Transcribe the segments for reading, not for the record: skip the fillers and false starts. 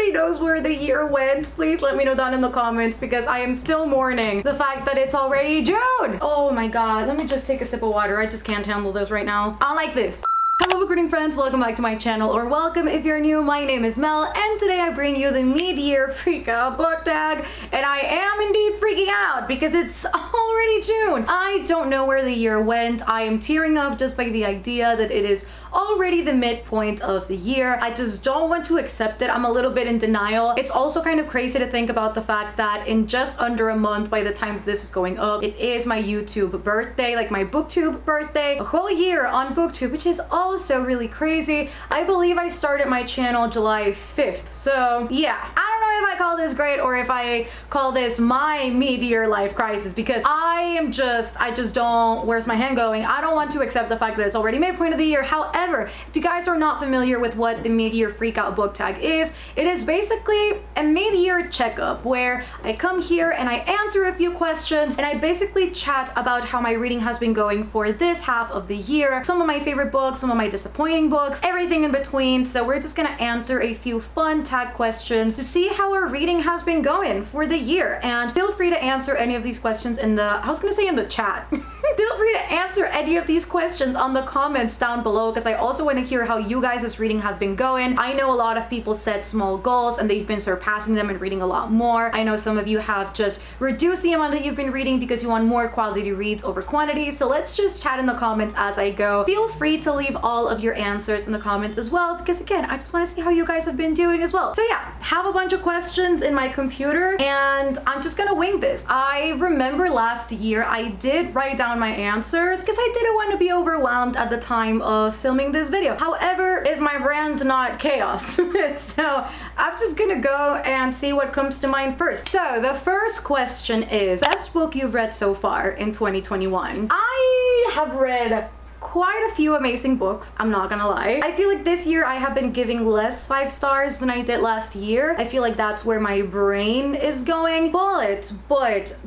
anybody knows where the year went, please let me know down in the comments, because I am still mourning the fact that it's already June. Oh my god, let me just take a sip of water. I just can't handle this right now. I like this. Hello book reading friends, welcome back to my channel, or welcome if you're new. My name is Mel, and today I bring you the mid-year freak out book tag, and I am indeed freaking out because it's already June. I don't know where the year went. I am tearing up just by the idea that it is already the midpoint of the year. I just don't want to accept it. I'm a little bit in denial. It's also kind of crazy to think about the fact that in just under a month by the time this is going up, it is my YouTube birthday, like my Booktube birthday, a whole year on Booktube, which is also really crazy. I believe I started my channel July 5th. So yeah, I don't know if I call this great or if I call this my mid-year life crisis, because I just don't, where's my hand going? I don't want to accept the fact that it's already midpoint of the year. However, if you guys are not familiar with what the mid-year freakout book tag is, it is basically a mid-year checkup where I come here and I answer a few questions and I basically chat about how my reading has been going for this half of the year, some of my favorite books, some of my disappointing books, everything in between. So we're just gonna answer a few fun tag questions to see how our reading has been going for the year. And feel free to answer any of these questions in the, I was gonna say in the chat. Feel free to answer any of these questions on the comments down below, because I also want to hear how you guys' reading have been going. I know a lot of people set small goals and they've been surpassing them and reading a lot more. I know some of you have just reduced the amount that you've been reading because you want more quality reads over quantity. So let's just chat in the comments as I go. Feel free to leave all of your answers in the comments as well, because again, I just want to see how you guys have been doing as well. So yeah, have a bunch of questions in my computer and I'm just gonna wing this. I remember last year I did write down my answers because I didn't want to be overwhelmed at the time of filming this video. However, is my brand not chaos? So I'm just gonna go and see what comes to mind first. So the first question is, best book you've read so far in 2021? I have read quite a few amazing books, I'm not gonna lie. I feel like this year I have been giving less 5 stars than I did last year. I feel like that's where my brain is going. But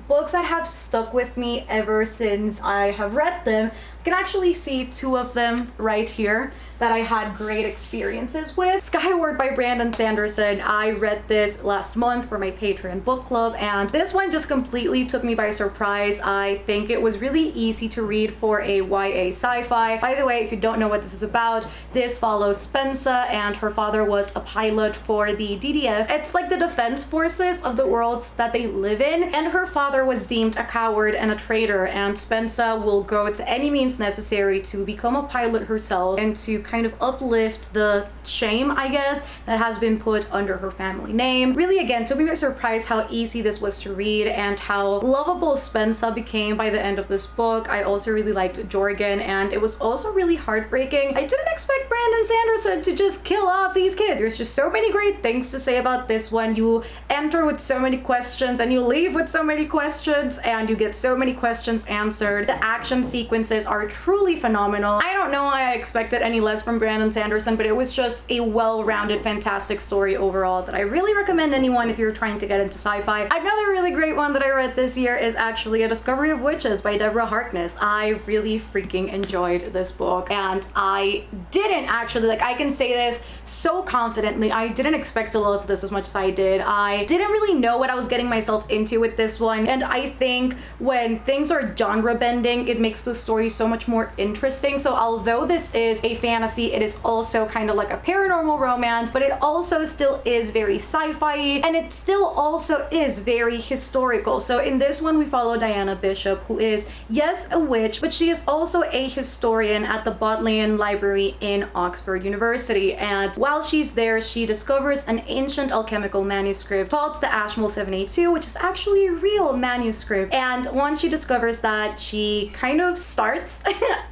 books that have stuck with me ever since I have read them, you can actually see 2 of them right here that I had great experiences with. Skyward by Brandon Sanderson. I read this last month for my Patreon book club, and this one just completely took me by surprise. I think it was really easy to read for a YA sci-fi. By the way, if you don't know what this is about, this follows Spensa, and her father was a pilot for the DDF. It's like the defense forces of the worlds that they live in, and her father was deemed a coward and a traitor, and Spensa will go to any means necessary to become a pilot herself and to kind of uplift the shame, I guess, that has been put under her family name. Really, again, took me by surprise how easy this was to read and how lovable Spensa became by the end of this book. I also really liked Jorgen, and it was also really heartbreaking. I didn't expect Brandon Sanderson to just kill off these kids. There's just so many great things to say about this one. You enter with so many questions and you leave with so many questions and you get so many questions answered. The action sequences are truly phenomenal. I don't know why I expected any less from Brandon Sanderson, but it was just a well-rounded, fantastic story overall that I really recommend anyone if you're trying to get into sci-fi. Another really great one that I read this year is actually A Discovery of Witches by Deborah Harkness. I really freaking enjoyed this book, and I didn't actually, like, I can say this so confidently, I didn't expect to love this as much as I did. I didn't really know what I was getting myself into with this one, and I think when things are genre bending, it makes the story so much more interesting. So although this is a fantasy, it is also kind of like a paranormal romance, but it also still is very sci-fi, and it still also is very historical. So in this one, we follow Diana Bishop, who is, yes, a witch, but she is also a historian at the Bodleian Library in Oxford University. And while she's there, she discovers an ancient alchemical manuscript called the Ashmole 782, which is actually a real manuscript. And once she discovers that, she kind of starts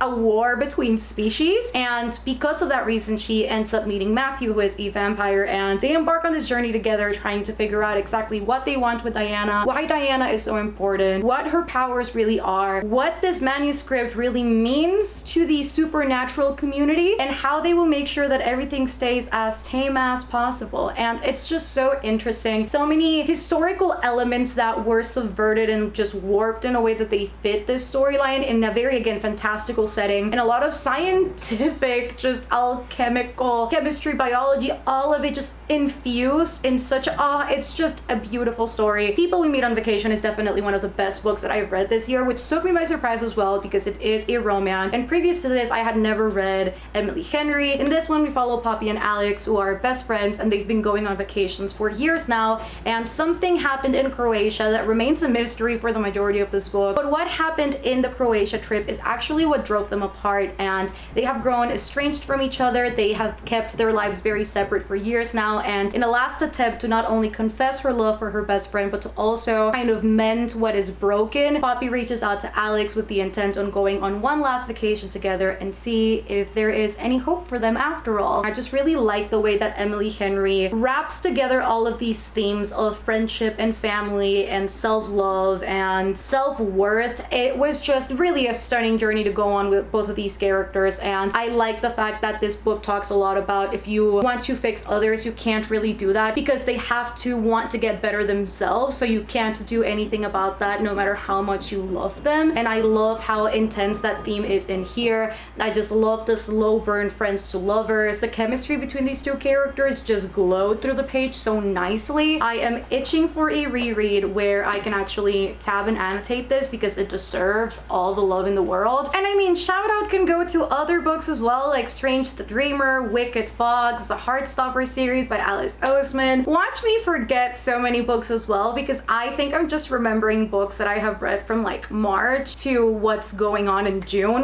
a war between species, and because of that reason, she ends up meeting Matthew, who is a vampire, and they embark on this journey together, trying to figure out exactly what they want with Diana, why Diana is so important, what her powers really are, what this manuscript really means to the supernatural community, and how they will make sure that everything stays stays as tame as possible. And it's just so interesting. So many historical elements that were subverted and just warped in a way that they fit this storyline in a very, again, fantastical setting, and a lot of scientific, just alchemical, chemistry, biology, all of it just infused in such a, it's just a beautiful story. People We Meet on Vacation is definitely one of the best books that I've read this year, which took me by surprise as well because it is a romance. And previous to this, I had never read Emily Henry. In this one, we follow Poppy and Alex, who are best friends, and they've been going on vacations for years now, and something happened in Croatia that remains a mystery for the majority of this book. But what happened in the Croatia trip is actually what drove them apart, and they have grown estranged from each other. They have kept their lives very separate for years now, and in a last attempt to not only confess her love for her best friend, but to also kind of mend what is broken, Poppy reaches out to Alex with the intent on going on one last vacation together and see if there is any hope for them after all. I just really like the way that Emily Henry wraps together all of these themes of friendship and family and self-love and self-worth. It was just really a stunning journey to go on with both of these characters, and I like the fact that this book talks a lot about if you want to fix others, you can't really do that because they have to want to get better themselves, so you can't do anything about that no matter how much you love them. And I love how intense that theme is in here. I just love the slow burn friends to lovers. The chemistry between these two characters just glowed through the page so nicely. I am itching for a reread where I can actually tab and annotate this because it deserves all the love in the world. And I mean, shout out can go to other books as well, like Strange the Dreamer, Wicked Fox, the Heartstopper series by Alice Oseman. Watch me forget so many books as well because I think I'm just remembering books that I have read from like March to what's going on in June,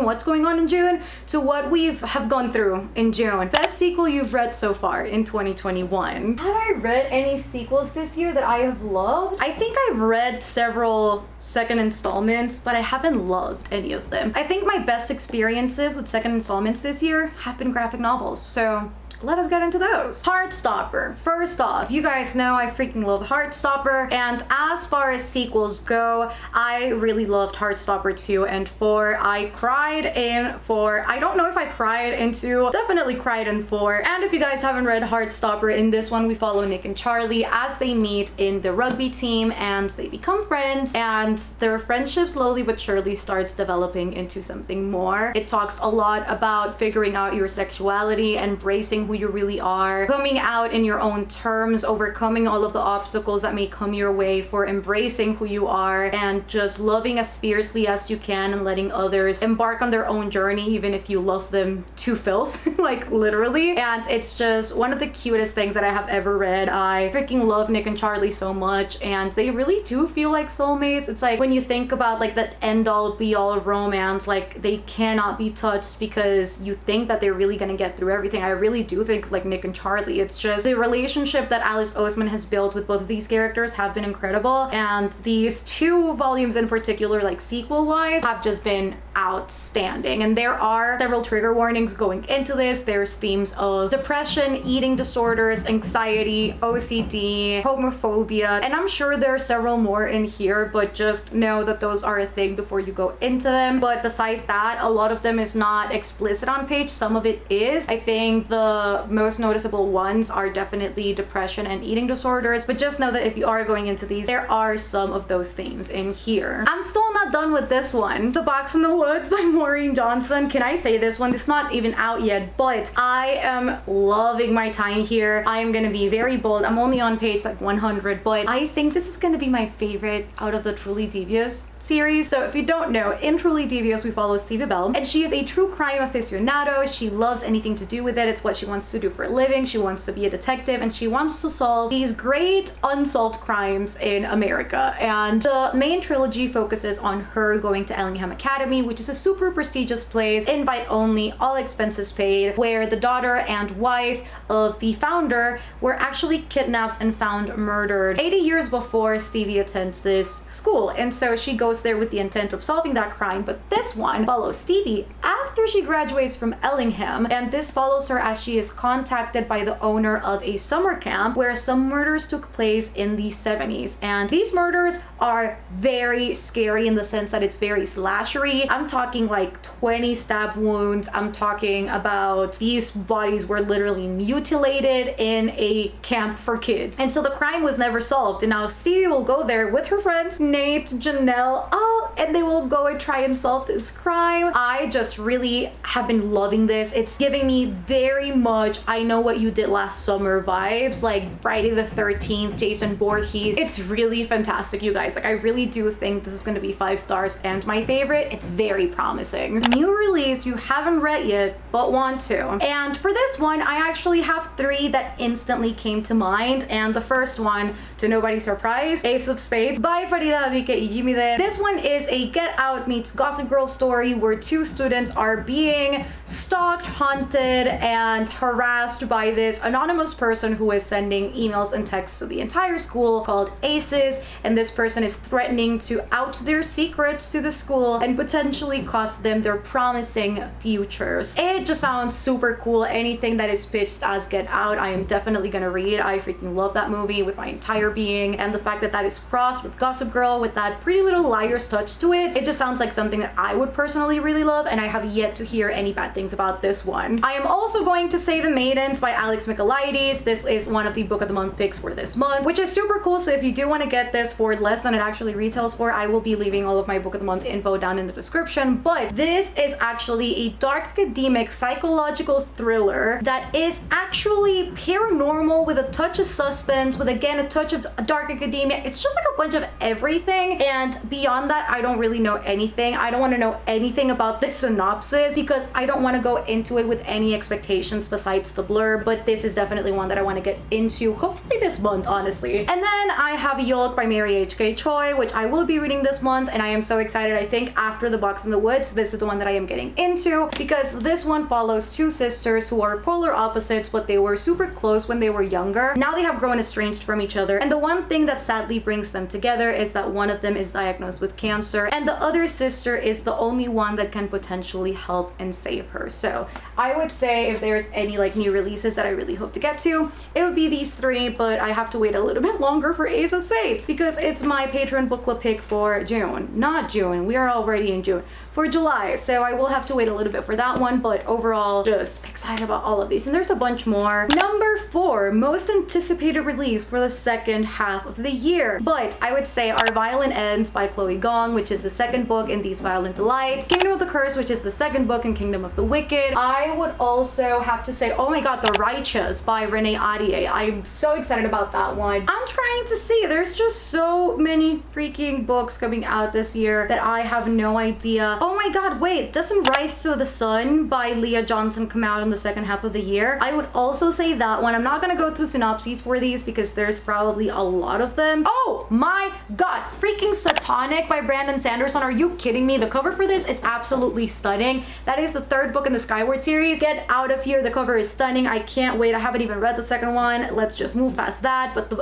to what have gone through in June. Best sequel you've read so far in 2021. Have I read any sequels this year that I have loved? I think I've read several second installments, but I haven't loved any of them. I think my best experiences with second installments this year have been graphic novels, so let us get into those. Heartstopper. First off, you guys know I freaking love Heartstopper, and as far as sequels go, I really loved Heartstopper 2 and 4. I cried in 4. I don't know if I cried in 2. Definitely cried in 4. And if you guys haven't read Heartstopper, in this one we follow Nick and Charlie as they meet in the rugby team and they become friends, and their friendship slowly but surely starts developing into something more. It talks a lot about figuring out your sexuality, embracing who you really are, coming out in your own terms, overcoming all of the obstacles that may come your way for embracing who you are, and just loving as fiercely as you can and letting others embark on their own journey even if you love them to filth, like literally. And it's just one of the cutest things that I have ever read. I freaking love Nick and Charlie so much, and they really do feel like soulmates. It's like when you think about like that end-all be-all romance, like they cannot be touched because you think that they're really gonna get through everything. I really do think like Nick and Charlie. It's just the relationship that Alice Oseman has built with both of these characters have been incredible, and these two volumes in particular, like sequel wise, have just been outstanding. And there are several trigger warnings going into this. There's themes of depression, eating disorders, anxiety, OCD, homophobia, and I'm sure there are several more in here, but just know that those are a thing before you go into them. But beside that, a lot of them is not explicit on page. Some of it is. I think the most noticeable ones are definitely depression and eating disorders, but just know that if you are going into these, there are some of those themes in here. I'm still not done with this one. The Box in the Woods by Maureen Johnson. Can I say this one? It's not even out yet, but I am loving my time here. I am gonna be very bold. I'm only on page like 100, but I think this is gonna be my favorite out of the Truly Devious series. So if you don't know, in Truly Devious we follow Stevie Bell, and she is a true crime aficionado. She loves anything to do with it. It's what she wants to do for a living. She wants to be a detective, and she wants to solve these great unsolved crimes in America. And the main trilogy focuses on her going to Ellingham Academy, which is a super prestigious place, invite only, all expenses paid, where the daughter and wife of the founder were actually kidnapped and found murdered 80 years before Stevie attends this school. And so she goes there with the intent of solving that crime, but this one follows Stevie after she graduates from Ellingham, and this follows her as she is is contacted by the owner of a summer camp where some murders took place in the 70s. And these murders are very scary in the sense that it's very slashery. I'm talking like 20 stab wounds. I'm talking about these bodies were literally mutilated in a camp for kids. And so the crime was never solved. And now Stevie will go there with her friends, Nate, Janelle, and they will go and try and solve this crime. I just really have been loving this. It's giving me very much I Know What You Did Last Summer vibes, like Friday the 13th, Jason Voorhees. It's really fantastic, you guys. Like, I really do think this is going to be 5 stars and my favorite. It's very promising. New release you haven't read yet but want to. And for this one, I actually have 3 that instantly came to mind. And the first one, to nobody's surprise, Ace of Spades by Farida Abike Iyimide. This one is a Get Out meets Gossip Girl story where 2 students are being stalked, hunted, and harassed by this anonymous person who is sending emails and texts to the entire school called Aces, and this person is threatening to out their secrets to the school and potentially cost them their promising futures. It just sounds super cool. Anything that is pitched as Get Out, I am definitely gonna read. I freaking love that movie with my entire being, and the fact that that is crossed with Gossip Girl with that Pretty Little Liars touch to it, it just sounds like something that I would personally really love, and I have yet to hear any bad things about this one. I am also going to say The Maidens by Alex Michaelides. This is one of the Book of the Month picks for this month, which is super cool. So if you do want to get this for less than it actually retails for, I will be leaving all of my Book of the Month info down in the description. But this is actually a dark academic psychological thriller that is actually paranormal with a touch of suspense, with again a touch of dark academia. It's just like a bunch of everything, and beyond that I don't really know anything. I don't want to know anything about this synopsis because I don't want to go into it with any expectations besides the blurb, but this is definitely one that I want to get into hopefully this month, honestly. And then I have Yolk by Mary H.K. Choi, which I will be reading this month, and I am so excited. I think after The Box in the Woods, this is the one that I am getting into because this one follows 2 sisters who are polar opposites, but they were super close when they were younger. Now they have grown estranged from each other, and the one thing that sadly brings them together is that one of them is diagnosed with cancer and the other sister is the only one that can potentially help and save her. So I would say if there's any like new releases that I really hope to get to, it would be these 3, but I have to wait a little bit longer for Ace of Spades because it's my Patreon book club pick for June. Not June, we are already in June. For July, so I will have to wait a little bit for that one, but overall just excited about all of these, and there's a bunch more. Number 4, most anticipated release for the second half of the year, but I would say Our Violin Ends by Chloe Gong, which is the second book in These Violent Delights, Kingdom of the Curse, which is the second book in Kingdom of the Wicked. I would also have to say, oh my god, The Righteous by Renee Ahdieh. I'm so excited about that one. I'm trying to see, there's just so many freaking books coming out this year that I have no idea. Oh my god, wait, doesn't Rise to the Sun by Leah Johnson come out in the second half of the year? I would also say that one. I'm not gonna go through synopses for these because there's probably a lot of them. Oh my god, freaking Satanic by Brandon Sanderson. Are you kidding me? The cover for this is absolutely stunning. That is the 3rd book in the Skyward series. Get out of here. The cover is stunning. I can't wait. I haven't even read the second one. Let's just move past that. But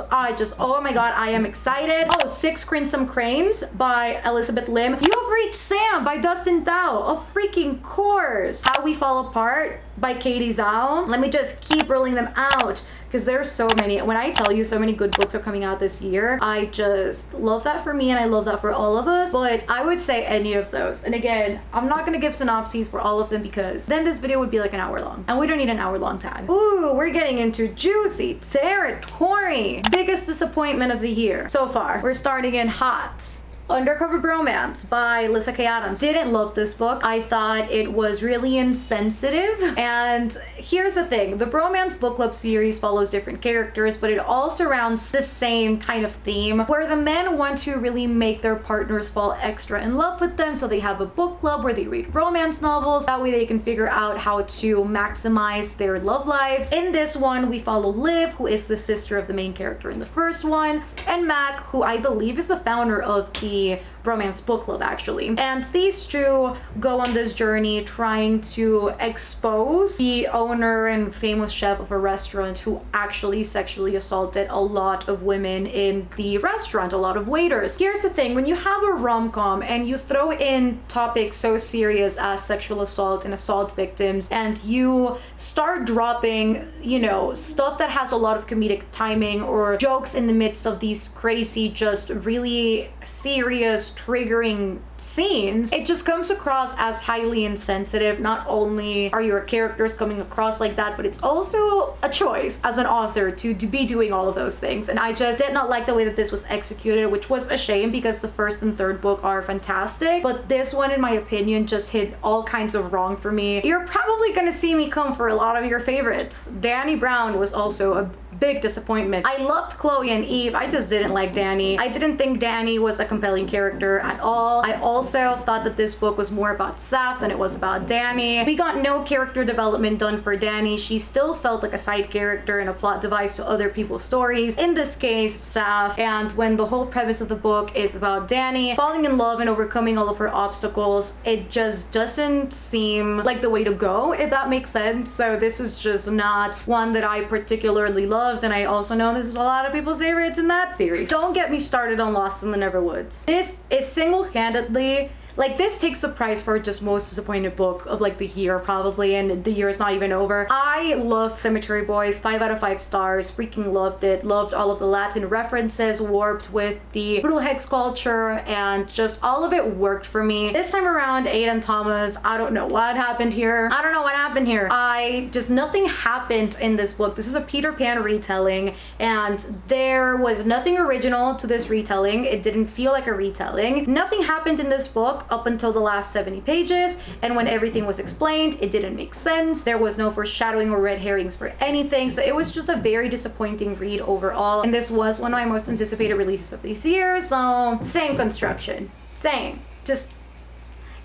oh my god, I am excited. Oh, 6 Crimson Cranes by Elizabeth Lim. You've Reached Sam by Dustin Thau. Of freaking course. How We Fall Apart by Katie Zhao. Let me just keep rolling them out because there's so many. When I tell you so many good books are coming out this year, I just love that for me and I love that for all of us. But I would say any of those. And again, I'm not gonna give synopses for all of them because then this video would be like an hour long and we don't need an hour long time. Ooh, we're getting into juicy territory. Biggest disappointment of the year so far. We're starting in hot. Undercover Bromance by Lisa K. Adams. Didn't love this book. I thought it was really insensitive. And here's the thing, the Bromance book club series follows different characters, but it all surrounds the same kind of theme where the men want to really make their partners fall extra in love with them. So they have a book club where they read romance novels. That way they can figure out how to maximize their love lives. In this one, we follow Liv, who is the sister of the main character in the first one, and Mac, who I believe is the founder of the romance book club actually. And these two go on this journey trying to expose the owner and famous chef of a restaurant who actually sexually assaulted a lot of women in the restaurant, a lot of waiters. Here's the thing, when you have a rom-com and you throw in topics so serious as sexual assault and assault victims, and you start dropping, you know, stuff that has a lot of comedic timing or jokes in the midst of these crazy, just really serious, triggering scenes, it just comes across as highly insensitive. Not only are your characters coming across like that, but it's also a choice as an author to be doing all of those things. And I just did not like the way that this was executed, which was a shame because the first and third book are fantastic, but this one, in my opinion, just hit all kinds of wrong for me. You're probably gonna see me come for a lot of your favorites. Dani Brown was also a big disappointment. I loved Chloe and Eve. I just didn't like Dani. I didn't think Dani was a compelling character at all. I also thought that this book was more about Seth than it was about Dani. We got no character development done for Dani. She still felt like a side character and a plot device to other people's stories. In this case, Seth. And when the whole premise of the book is about Dani falling in love and overcoming all of her obstacles, it just doesn't seem like the way to go, if that makes sense. So this is just not one that I particularly love. And I also know this is a lot of people's favorites in that series. Don't get me started on Lost in the Neverwoods. This is single-handedly, like, this takes the prize for just most disappointed book of like the year probably, and the year is not even over. I loved Cemetery Boys, 5 out of 5 stars, freaking loved it. Loved all of the Latin references warped with the brutal hex culture, and just all of it worked for me. This time around, Aidan Thomas, I don't know what happened here. I don't know what happened here. Nothing happened in this book. This is a Peter Pan retelling, and there was nothing original to this retelling. It didn't feel like a retelling. Nothing happened in this book up until the last 70 pages, and when everything was explained, it didn't make sense. There was no foreshadowing or red herrings for anything, so it was just a very disappointing read overall, and this was one of my most anticipated releases of this year, so same construction. Same. Just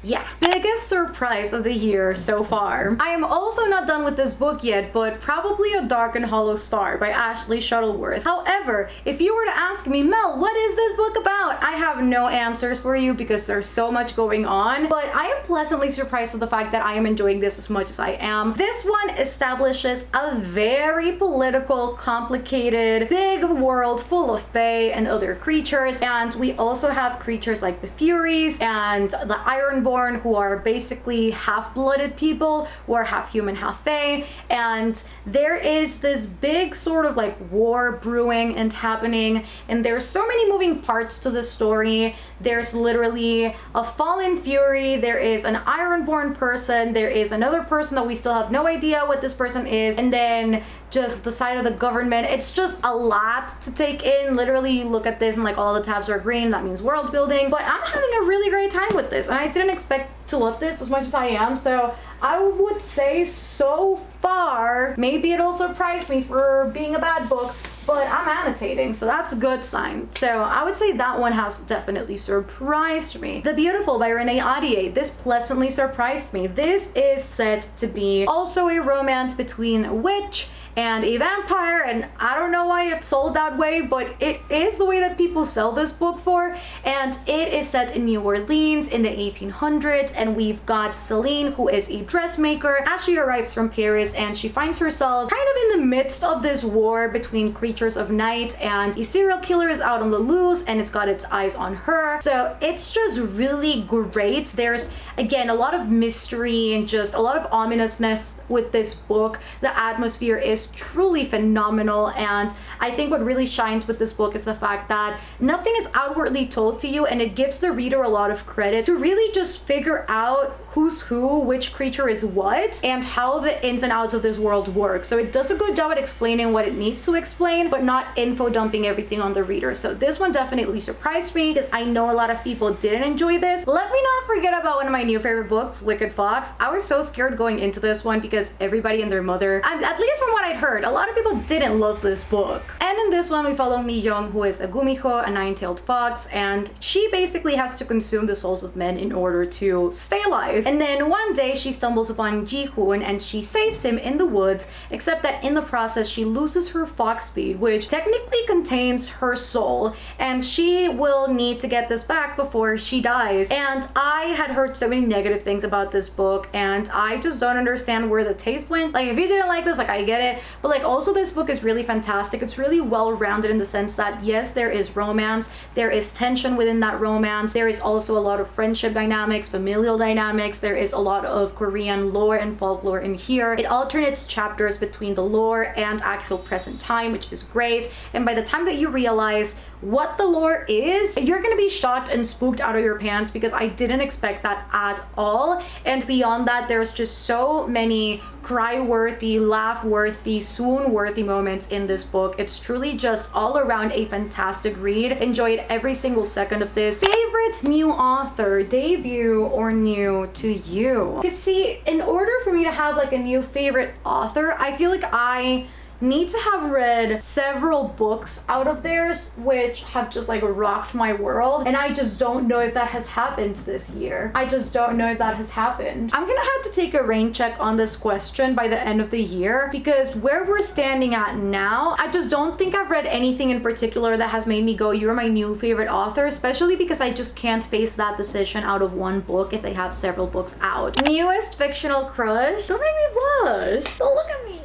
yeah. Biggest surprise of the year so far. I am also not done with this book yet, but probably A Dark and Hollow Star by Ashley Shuttleworth. However, if you were to ask me, Mel, what is this book about? I have no answers for you because there's so much going on, but I am pleasantly surprised with the fact that I am enjoying this as much as I am. This one establishes a very political, complicated, big world full of fae and other creatures, and we also have creatures like the Furies and the Ironborn, who are basically half-blooded people who are half human, half fae, and there is this big sort of like war brewing and happening, and there's so many moving parts to the story. There's literally a fallen Fury, there is an Ironborn person, there is another person that we still have no idea what this person is, and then just the side of the government. It's just a lot to take in. Literally, you look at this and like all the tabs are green, that means world building, but I'm having a really great time with this, and I didn't expect to love this as much as I am, so I would say so far, maybe it'll surprise me for being a bad book, but I'm annotating, so that's a good sign. So I would say that one has definitely surprised me. The Beautiful by Renee Ahdieh. This pleasantly surprised me. This is set to be also a romance between a witch and a vampire, and I don't know why it's sold that way, but it is the way that people sell this book for, and it is set in New Orleans in the 1800s, and we've got Celine, who is a dressmaker, as she arrives from Paris, and she finds herself kind of in the midst of this war between creatures of night, and a serial killer is out on the loose, and it's got its eyes on her. So it's just really great. There's, again, a lot of mystery and just a lot of ominousness with this book. The atmosphere is truly phenomenal, and I think what really shines with this book is the fact that nothing is outwardly told to you, and it gives the reader a lot of credit to really just figure out who's who, which creature is what, and how the ins and outs of this world work. So it does a good job at explaining what it needs to explain, but not info dumping everything on the reader. So this one definitely surprised me because I know a lot of people didn't enjoy this. Let me not forget about one of my new favorite books, Wicked Fox. I was so scared going into this one because everybody and their mother, and at least from what I'd heard, a lot of people didn't love this book. And in this one we follow Mi Young, who is a gumiho, a nine-tailed fox, and she basically has to consume the souls of men in order to stay alive. And then one day she stumbles upon Ji-hoon and she saves him in the woods, except that in the process she loses her fox speed, which technically contains her soul, and she will need to get this back before she dies. And I had heard so many negative things about this book, and I just don't understand where the taste went. Like, if you didn't like this, like, I get it, but like, also this book is really fantastic. It's really well-rounded in the sense that yes, there is romance, there is tension within that romance, there is also a lot of friendship dynamics, familial dynamics, there is a lot of Korean lore and folklore in here. It alternates chapters between the lore and actual present time, which is great. And by the time that you realize what the lore is, you're gonna be shocked and spooked out of your pants, because I didn't expect that at all. And beyond that, there's just so many cry-worthy, laugh-worthy, swoon-worthy moments in this book. It's truly just all around a fantastic read. Enjoyed every single second of this. Favorites, new author, debut, or new to you? Because see, in order for me to have like a new favorite author, I feel like I need to have read several books out of theirs which have just like rocked my world, and I just don't know if that has happened this year. I just don't know if that has happened. I'm gonna have to take a rain check on this question by the end of the year, because where we're standing at now, I just don't think I've read anything in particular that has made me go, you're my new favorite author, especially because I just can't base that decision out of one book if they have several books out. Newest fictional crush? Don't make me blush. Don't look at me.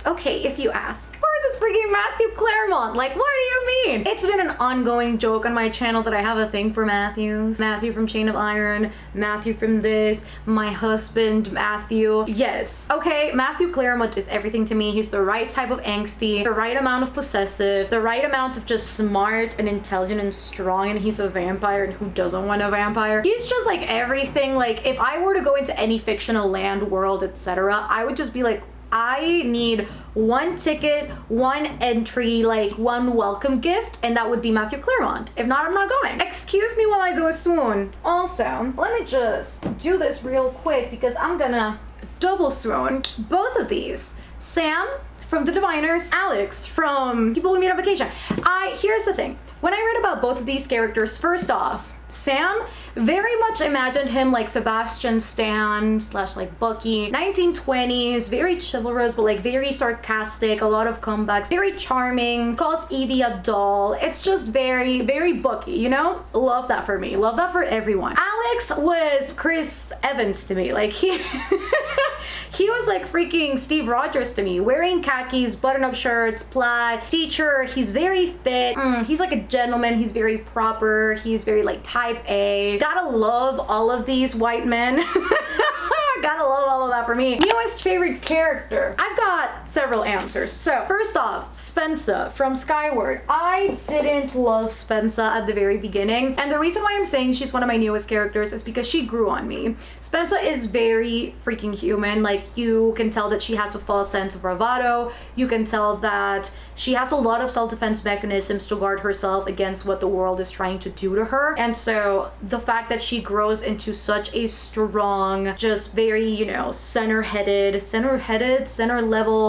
Okay, if you ask. Of course it's freaking Matthew Claremont. Like, what do you mean? It's been an ongoing joke on my channel that I have a thing for Matthews. Matthew from Chain of Iron, Matthew from this, my husband, Matthew. Yes. Okay, Matthew Claremont is everything to me. He's the right type of angsty, the right amount of possessive, the right amount of just smart and intelligent and strong, and he's a vampire, and who doesn't want a vampire? He's just like everything. Like, if I were to go into any fictional land, world, etc., I would just be like, I need one ticket, one entry, like one welcome gift, and that would be Matthew Claremont. If not, I'm not going. Excuse me while I go swoon. Also, let me just do this real quick because I'm gonna double swoon both of these. Sam from The Diviners, Alex from People We Meet on Vacation. Here's the thing. When I read about both of these characters, first off, Sam, very much imagined him like Sebastian Stan / like Bucky, 1920s, very chivalrous, but like very sarcastic, a lot of comebacks, very charming, calls Evie a doll. It's just very, very Bucky, you know? Love that for me. Love that for everyone. Alex was Chris Evans to me. Like, he he was like freaking Steve Rogers to me, wearing khakis, button-up shirts, plaid, teacher. He's very fit. He's like a gentleman. He's very proper. He's very like type A. Gotta love all of these white men. Gotta love all of that for me. Newest favorite character. I've got several answers. So first off, Spensa from Skyward. I didn't love Spensa at the very beginning, and the reason why I'm saying she's one of my newest characters is because she grew on me. Spensa is very freaking human. Like, you can tell that she has a false sense of bravado. You can tell that she has a lot of self-defense mechanisms to guard herself against what the world is trying to do to her. And so the fact that she grows into such a strong, just very, you know, center-level,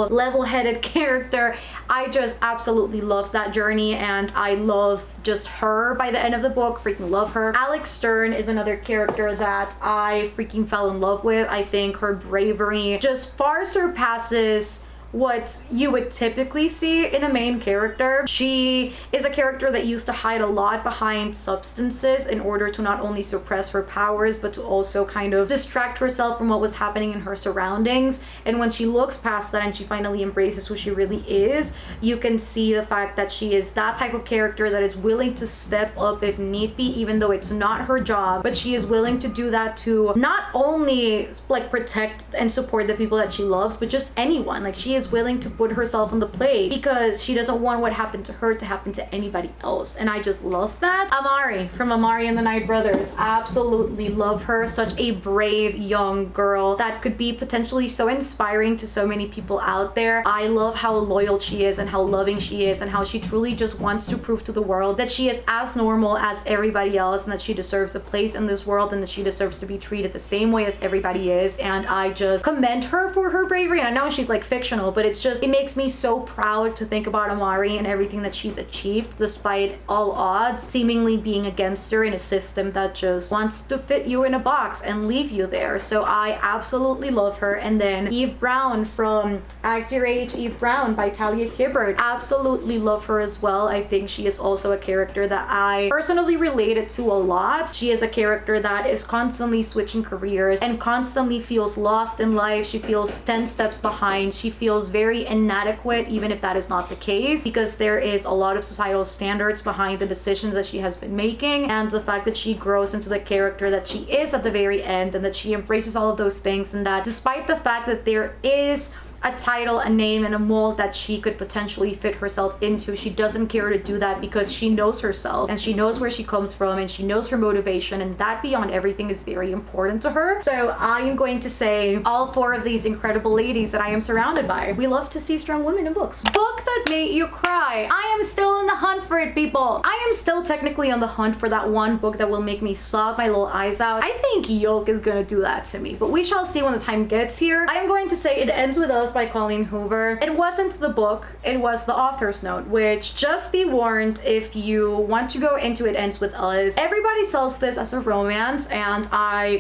level-headed character, I just absolutely loved that journey, and I love just her by the end of the book. Freaking love her. Alex Stern is another character that I freaking fell in love with. I think her bravery just far surpasses what you would typically see in a main character. She is a character that used to hide a lot behind substances in order to not only suppress her powers, but to also kind of distract herself from what was happening in her surroundings. And when she looks past that and she finally embraces who she really is, you can see the fact that she is that type of character that is willing to step up if need be, even though it's not her job, but she is willing to do that to not only like protect and support the people that she loves, but just anyone. Like, she is willing to put herself on the plate because she doesn't want what happened to her to happen to anybody else, and I just love that. Amari from Amari and the Night Brothers. Absolutely love her. Such a brave young girl that could be potentially so inspiring to so many people out there. I love how loyal she is and how loving she is, and how she truly just wants to prove to the world that she is as normal as everybody else, and that she deserves a place in this world, and that she deserves to be treated the same way as everybody is. And I just commend her for her bravery. And I know she's like fictional, fictional, but it's just, it makes me so proud to think about Amari and everything that she's achieved despite all odds seemingly being against her in a system that just wants to fit you in a box and leave you there. So I absolutely love her. And then Eve Brown from Act Your Age, Eve Brown by Talia Hibbert. Absolutely love her as well. I think she is also a character that I personally related to a lot. She is a character that is constantly switching careers and constantly feels lost in life. She feels 10 steps behind. She feels very inadequate, even if that is not the case, because there is a lot of societal standards behind the decisions that she has been making, and the fact that she grows into the character that she is at the very end, and that she embraces all of those things, and that despite the fact that there is a title, a name, and a mold that she could potentially fit herself into, she doesn't care to do that because she knows herself and she knows where she comes from and she knows her motivation, and that beyond everything is very important to her. So I am going to say all four of these incredible ladies that I am surrounded by. We love to see strong women in books. Book that made you cry. I am still in the hunt for it, people. I am still technically on the hunt for that one book that will make me sob my little eyes out. I think Yolk is gonna do that to me, but we shall see when the time gets here. I am going to say It Ends With Us by Colleen Hoover. It wasn't the book, it was the author's note, which, just be warned if you want to go into It Ends With Us, everybody sells this as a romance, and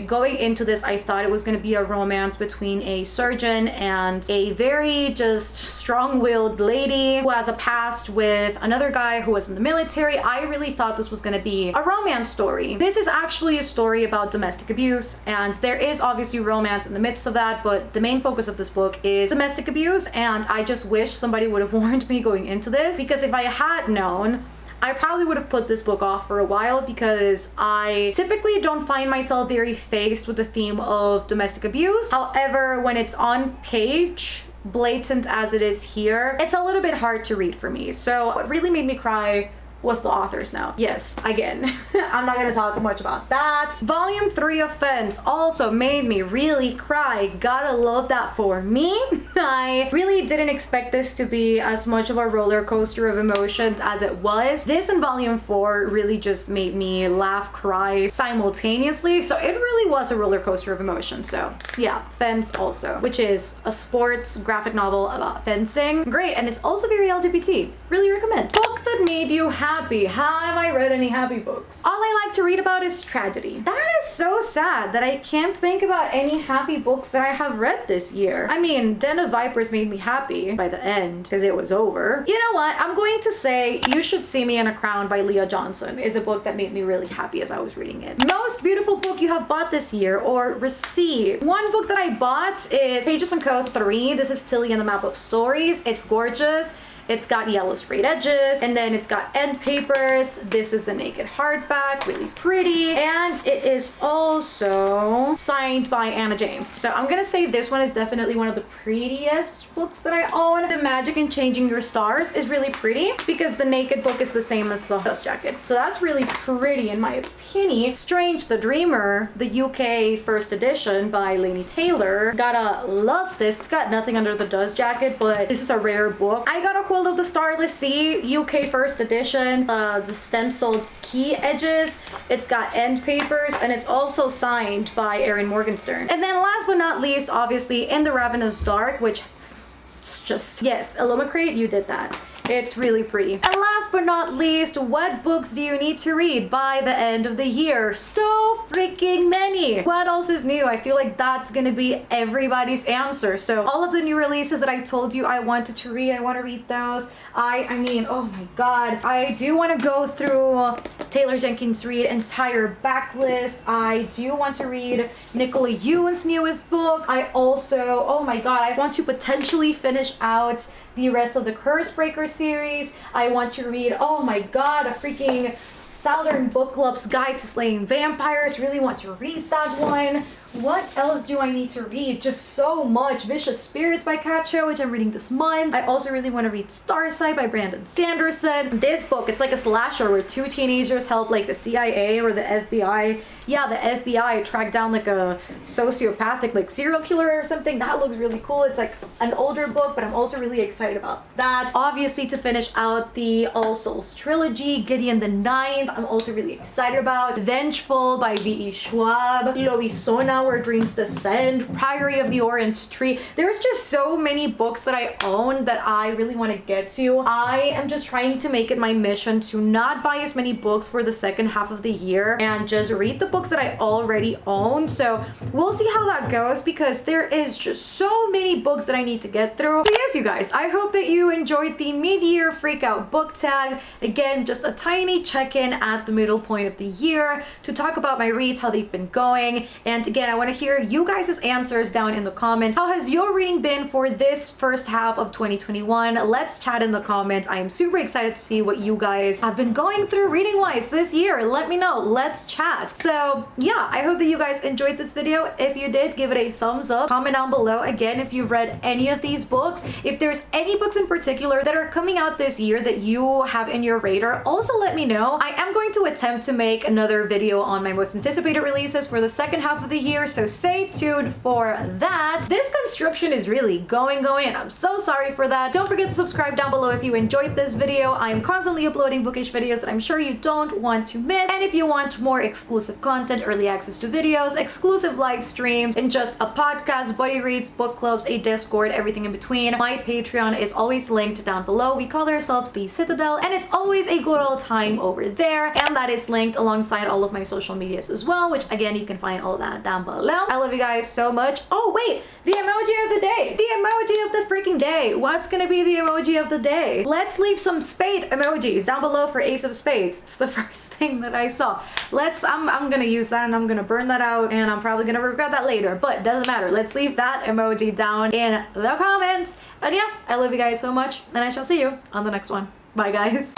going into this, I thought it was going to be a romance between a surgeon and a very just strong-willed lady who has a past with another guy who was in the military. I really thought this was going to be a romance story. This is actually a story about domestic abuse, and there is obviously romance in the midst of that, but the main focus of this book is domestic abuse, and I just wish somebody would have warned me going into this, because if I had known, I probably would have put this book off for a while, because I typically don't find myself very faced with the theme of domestic abuse. However, when it's on page, blatant as it is here, it's a little bit hard to read for me. So what really made me cry was the author's note. Yes, again, I'm not gonna talk much about that. Volume 3 of Fence also made me really cry. Gotta love that for me. I really didn't expect this to be as much of a roller coaster of emotions as it was. This and Volume 4 really just made me laugh, cry simultaneously. So it really was a roller coaster of emotions. So yeah, Fence also, which is a sports graphic novel about fencing. Great, and it's also very LGBT. Really recommend. Book that made you happy. Have I read any happy books? All I like to read about is tragedy. That is so sad that I can't think about any happy books that I have read this year. I mean, Den of Vipers made me happy by the end because it was over. You know what? I'm going to say You Should See Me in a Crown by Leah Johnson is a book that made me really happy as I was reading it. Most beautiful book you have bought this year or received. One book that I bought is Pages & Co. 3. This is Tilly and the Map of Stories. It's gorgeous. It's got yellow sprayed edges, and then it's got end papers. This is the naked hardback, really pretty. And it is also signed by Anna James. So I'm gonna say this one is definitely one of the prettiest books that I own. The Magic in Changing Your Stars is really pretty because the naked book is the same as the dust jacket. So that's really pretty in my opinion. Strange the Dreamer, the UK first edition by Laini Taylor. Gotta love this. It's got nothing under the dust jacket, but this is a rare book. I got a hold of the Starless Sea UK first edition, the stenciled key edges. It's got end papers, and it's also signed by Erin Morgenstern. And then last but not least, obviously, In the Ravenous Dark, which it's just, yes, Illumicrate, you did that. It's really pretty. And last but not least, what books do you need to read by the end of the year? So freaking many. What else is new? I feel like that's gonna be everybody's answer. So all of the new releases that I told you I wanted to read, I want to read those. I mean, oh my god. I do want to go through Taylor Jenkins Reid entire backlist. I do want to read Nicola Yoon's newest book. I also, oh my god, I want to potentially finish out the rest of the Cursebreaker series. I want to read, oh my god, a freaking Southern Book Club's Guide to Slaying Vampires. Really want to read that one. What else do I need to read? Just so much. Vicious Spirits by Kat Cho, which I'm reading this month. I also really want to read Starside by Brandon Sanderson. This book, it's like a slasher where two teenagers help like the CIA or the FBI. Yeah, the FBI track down like a sociopathic like serial killer or something. That looks really cool. It's like an older book, but I'm also really excited about that. Obviously, to finish out the All Souls trilogy, Gideon the Ninth, I'm also really excited about. Vengeful by V.E. Schwab. Loisona Now Where Dreams Descend, Priory of the Orange Tree. There's just so many books that I own that I really want to get to. I am just trying to make it my mission to not buy as many books for the second half of the year and just read the books that I already own. So we'll see how that goes, because there is just so many books that I need to get through. So yes, you guys, I hope that you enjoyed the mid-year freakout book tag. Again, just a tiny check-in at the middle point of the year to talk about my reads, how they've been going. And again, I want to hear you guys' answers down in the comments. How has your reading been for this first half of 2021? Let's chat in the comments. I am super excited to see what you guys have been going through reading wise this year. Let me know. Let's chat. So yeah, I hope that you guys enjoyed this video. If you did, give it a thumbs up. Comment down below again if you've read any of these books. If there's any books in particular that are coming out this year that you have in your radar, also let me know. I am going to attempt to make another video on my most anticipated releases for the second half of the year, so stay tuned for that. This construction is really going, and I'm so sorry for that. Don't forget to subscribe down below if you enjoyed this video. I am constantly uploading bookish videos that I'm sure you don't want to miss. And if you want more exclusive content, early access to videos, exclusive live streams, and just a podcast, buddy reads, book clubs, a Discord, everything in between, my Patreon is always linked down below. We call ourselves the Citadel, and it's always a good old time over there. And that is linked alongside all of my social medias as well, which again, you can find all of that down below. I love you guys so much. Oh wait, the emoji of the day. The emoji of the freaking day. What's gonna be the emoji of the day? Let's leave some spade emojis down below for Ace of Spades. It's the first thing that I saw. I'm gonna use that, and I'm gonna burn that out, and I'm probably gonna regret that later, but doesn't matter. Let's leave that emoji down in the comments. And yeah, I love you guys so much, and I shall see you on the next one. Bye guys.